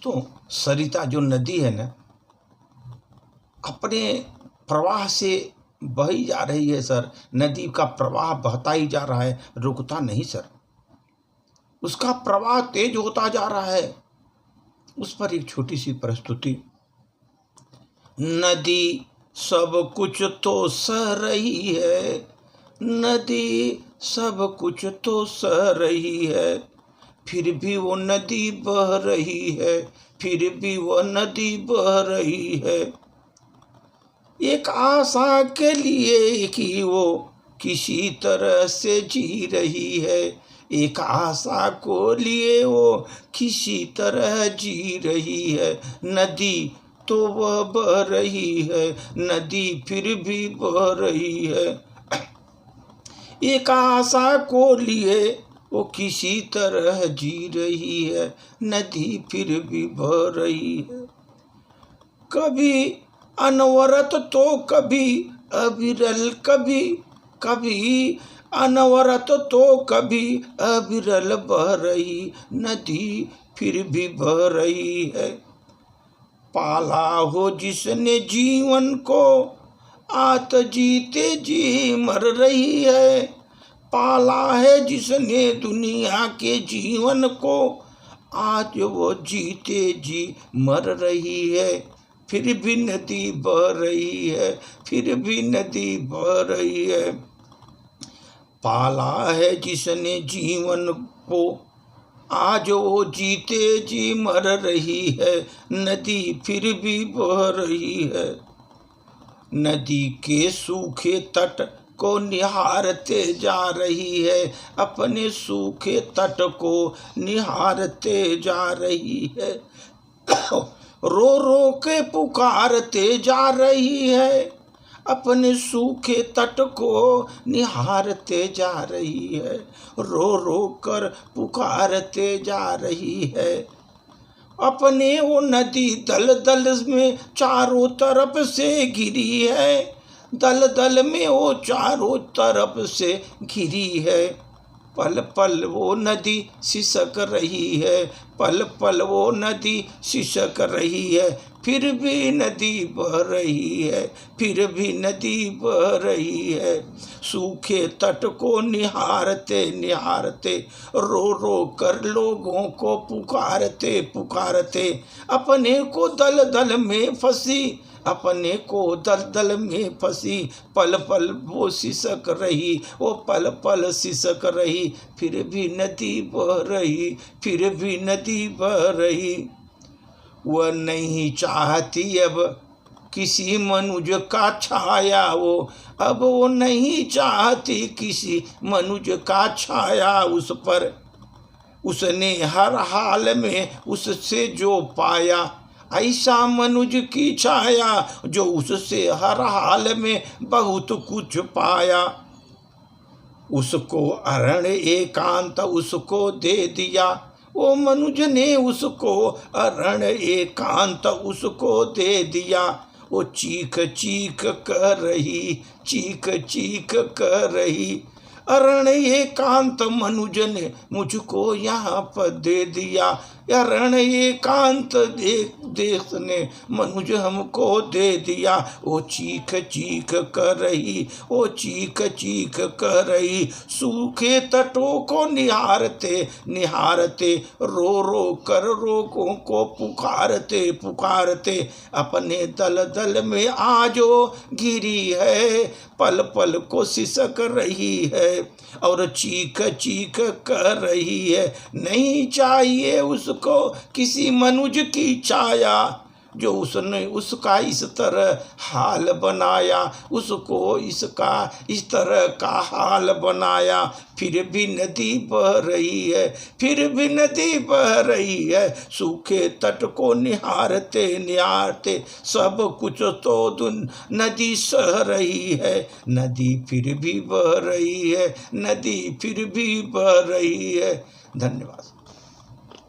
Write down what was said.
दोस्तों, सरिता जो नदी है ना, अपने प्रवाह से बही जा रही है सर। नदी का प्रवाह बहता ही जा रहा है, रुकता नहीं सर। उसका प्रवाह तेज होता जा रहा है। उस पर एक छोटी सी प्रस्तुति। नदी सब कुछ तो सह रही है, नदी सब कुछ तो सह रही है, फिर भी वो नदी बह रही है, फिर भी वो नदी बह रही है। एक आशा के लिए कि वो किसी तरह से जी रही है, एक आशा को लिए वो किसी तरह जी रही है। नदी तो वह बह रही है, नदी फिर भी बह रही है। एक आशा को लिए वो किसी तरह जी रही है, नदी फिर भी बह रही है। कभी अनवरत तो कभी अविरल, कभी अनवरत तो कभी अविरल बह रही, नदी फिर भी बह रही है। पाला हो जिसने जीवन को, आत जीते जी मर रही है। पाला है जिसने दुनिया के जीवन को, आज वो जीते जी मर रही है। फिर भी नदी बह रही है, फिर भी नदी बह रही है। पाला है जिसने जीवन को, आज वो जीते जी मर रही है, नदी फिर भी बह रही है। नदी के सूखे तट को निहारते जा रही है, अपने सूखे तट को निहारते जा रही है। रो रो के पुकारते जा रही है, अपने सूखे तट को निहारते जा रही है। रो रो कर पुकारते जा रही है। अपने वो नदी दल दल में चारों तरफ से घिरी है, दल दल में वो चारों तरफ से घिरी है। पल पल वो नदी सिसक रही है, पल पल वो नदी सिसक रही है, फिर भी नदी बह रही है, फिर भी नदी बह रही है। सूखे तट को निहारते निहारते, रो रो कर लोगों को पुकारते पुकारते, अपने को दल दल में फंसी, अपने को दल दल में फंसी। पल पल वो सिसक रही, वो पल पल सिसक रही, फिर भी नदी बह रही, फिर भी नदी बह रही। वह नहीं चाहती अब किसी मनुज का छाया, वो अब वो नहीं चाहती किसी मनुज का छाया उस पर। उसने हर हाल में उससे जो पाया, ऐसा मनुज की छाया जो उससे हर हाल में बहुत कुछ पाया। उसको अरण्य एकांत उसको दे दिया, वो मनुज ने उसको अरण्य एकांत उसको दे दिया। वो चीख चीख कर रही, चीख चीख कर रही, अरण्य एकांत मनुज ने मुझको यहाँ पर दे दिया। अरण्य एकांत देश ने मनुज हमको दे दिया। वो चीख चीख कर रही, वो चीख चीख कर रही, सूखे तटों को निहारते निहारते, रो रो कर लोगों को पुकारते पुकारते, अपने दल दल में आजो घिरी है, पल पल को सिसक रही है और चीख चीख कर रही है। नहीं चाहिए उसको किसी मनुज की छाया, जो उसने उसका इस तरह हाल बनाया, उसको इसका इस तरह का हाल बनाया। फिर भी नदी बह रही है, फिर भी नदी बह रही है। सूखे तट को निहारते निहारते, सब कुछ तो नदी सह रही है, नदी फिर भी बह रही है, नदी फिर भी बह रही है। धन्यवाद।